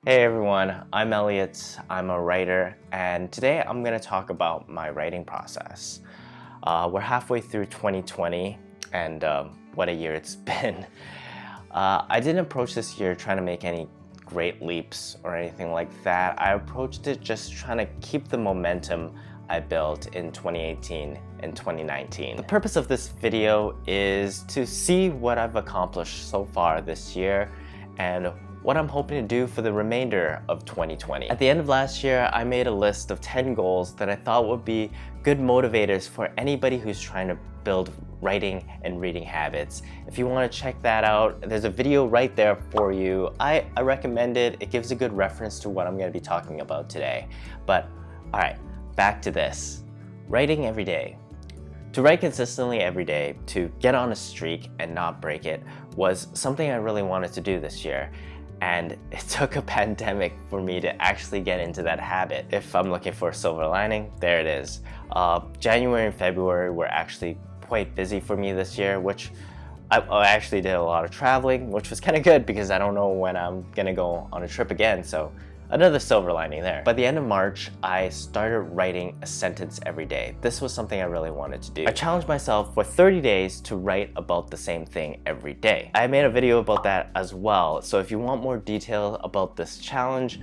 Hey everyone, I'm Elliot. I'm a writer, and today I'm going to talk about my writing process. We're halfway through 2020, and what a year it's been. I didn't approach this year trying to make any great leaps or anything like that. I approached it just trying to keep the momentum I built in 2018 and 2019. The purpose of this video is to see what I've accomplished so far this year and what I'm hoping to do for the remainder of 2020. At the end of last year, I made a list of 10 goals that I thought would be good motivators for anybody who's trying to build writing and reading habits. If you want to check that out, there's a video right there for you. I recommend it. It gives a good reference to what I'm going to be talking about today. But all right, back to this. Writing every day. To write consistently every day, to get on a streak and not break it, was something I really wanted to do this year. And it took a pandemic for me to actually get into that habit. If I'm looking for a silver lining, there it is. January and February were actually quite busy for me this year, which I actually did a lot of traveling, which was kind of good because I don't know when I'm gonna go on a trip again, so another silver lining there. By the end of March, I started writing a sentence every day. This was something I really wanted to do. I challenged myself for 30 days to write about the same thing every day. I made a video about that as well, so if you want more detail about this challenge,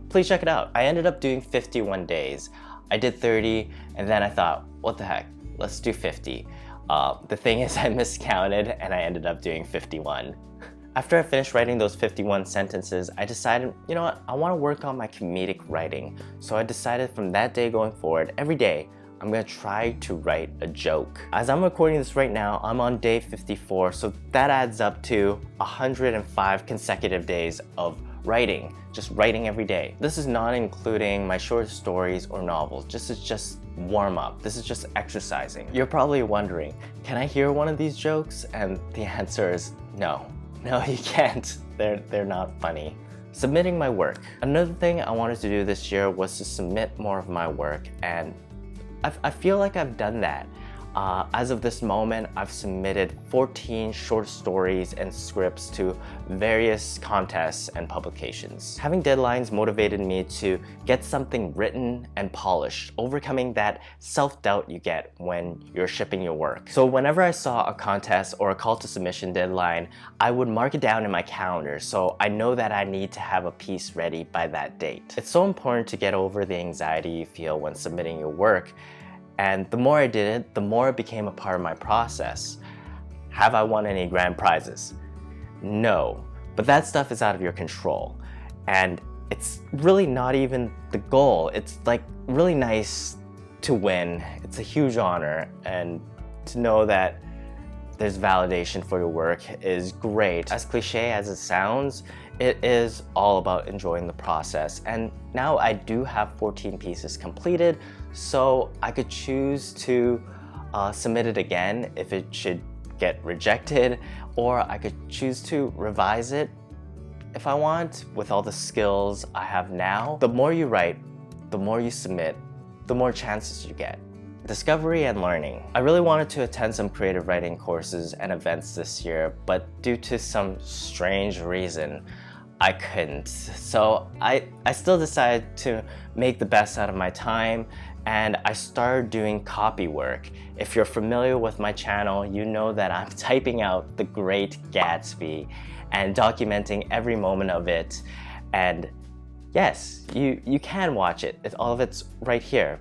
please check it out. I ended up doing 51 days. I did 30, and then I thought, what the heck, let's do 50. The thing is I miscounted and I ended up doing 51. After I finished writing those 51 sentences, I decided, you know what, I want to work on my comedic writing. So I decided from that day going forward, every day, I'm going to try to write a joke. As I'm recording this right now, I'm on day 54, so that adds up to 105 consecutive days of writing, just writing every day. This is not including my short stories or novels. This is just warm up. This is just exercising. You're probably wondering, can I hear one of these jokes? And the answer is no. No, you can't. They're not funny. Submitting my work. Another thing I wanted to do this year was to submit more of my work, and I feel like I've done that. As of this moment, I've submitted 14 short stories and scripts to various contests and publications. Having deadlines motivated me to get something written and polished, overcoming that self-doubt you get when you're shipping your work. So whenever I saw a contest or a call to submission deadline, I would mark it down in my calendar so I know that I need to have a piece ready by that date. It's so important to get over the anxiety you feel when submitting your work. And the more I did it, the more it became a part of my process. Have I won any grand prizes? No, but that stuff is out of your control. And it's really not even the goal. It's like really nice to win. It's a huge honor, and to know that there's validation for your work is great. As cliche as it sounds, it is all about enjoying the process. And now I do have 14 pieces completed, so I could choose to submit it again if it should get rejected, or I could choose to revise it if I want with all the skills I have now. The more you write, the more you submit, the more chances you get. Discovery and learning. I really wanted to attend some creative writing courses and events this year, but due to some strange reason, I couldn't. So I still decided to make the best out of my time, and I started doing copy work. If you're familiar with my channel, you know that I'm typing out The Great Gatsby and documenting every moment of it. And yes, you can watch it. All of it's right here.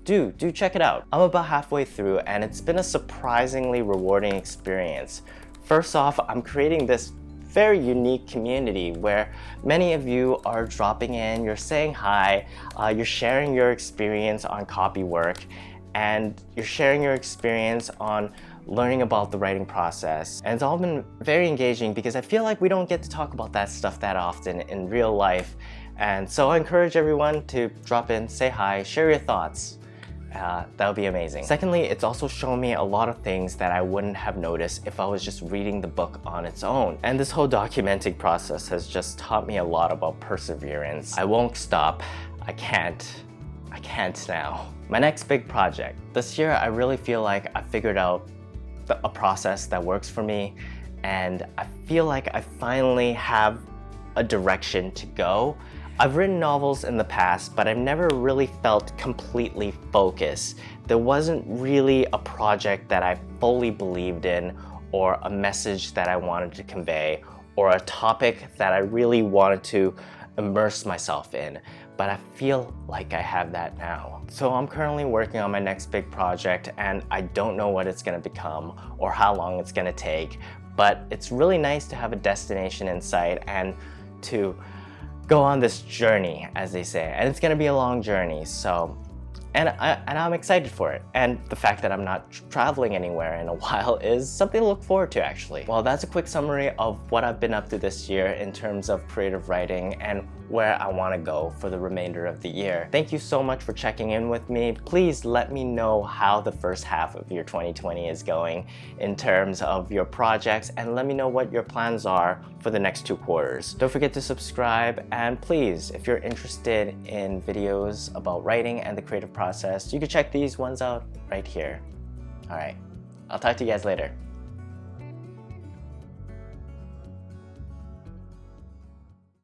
Do check it out. I'm about halfway through, and it's been a surprisingly rewarding experience. First off, I'm creating this very unique community where many of you are dropping in, you're saying hi, you're sharing your experience on copy work, and you're sharing your experience on learning about the writing process. And it's all been very engaging because I feel like we don't get to talk about that stuff that often in real life. And so I encourage everyone to drop in, say hi, share your thoughts. That would be amazing. Secondly, it's also shown me a lot of things that I wouldn't have noticed if I was just reading the book on its own. And this whole documenting process has just taught me a lot about perseverance. I won't stop. I can't now. My next big project. This year, I really feel like I figured out a process that works for me, and I feel like I finally have a direction to go. I've written novels in the past, but I've never really felt completely focused. There wasn't really a project that I fully believed in, or a message that I wanted to convey, or a topic that I really wanted to immerse myself in. But I feel like I have that now. So I'm currently working on my next big project, and I don't know what it's gonna become or how long it's gonna take, but it's really nice to have a destination in sight and to go on this journey, as they say. And it's gonna be a long journey, so and I'm excited for it. And the fact that I'm not traveling anywhere in a while is something to look forward to, actually. Well, that's a quick summary of what I've been up to this year in terms of creative writing and where I want to go for the remainder of the year. Thank you so much for checking in with me. Please let me know how the first half of your 2020 is going in terms of your projects, and let me know what your plans are for the next 2 quarters. Don't forget to subscribe, and please, if you're interested in videos about writing and the creative process, you can check these ones out right here. All right, I'll talk to you guys later.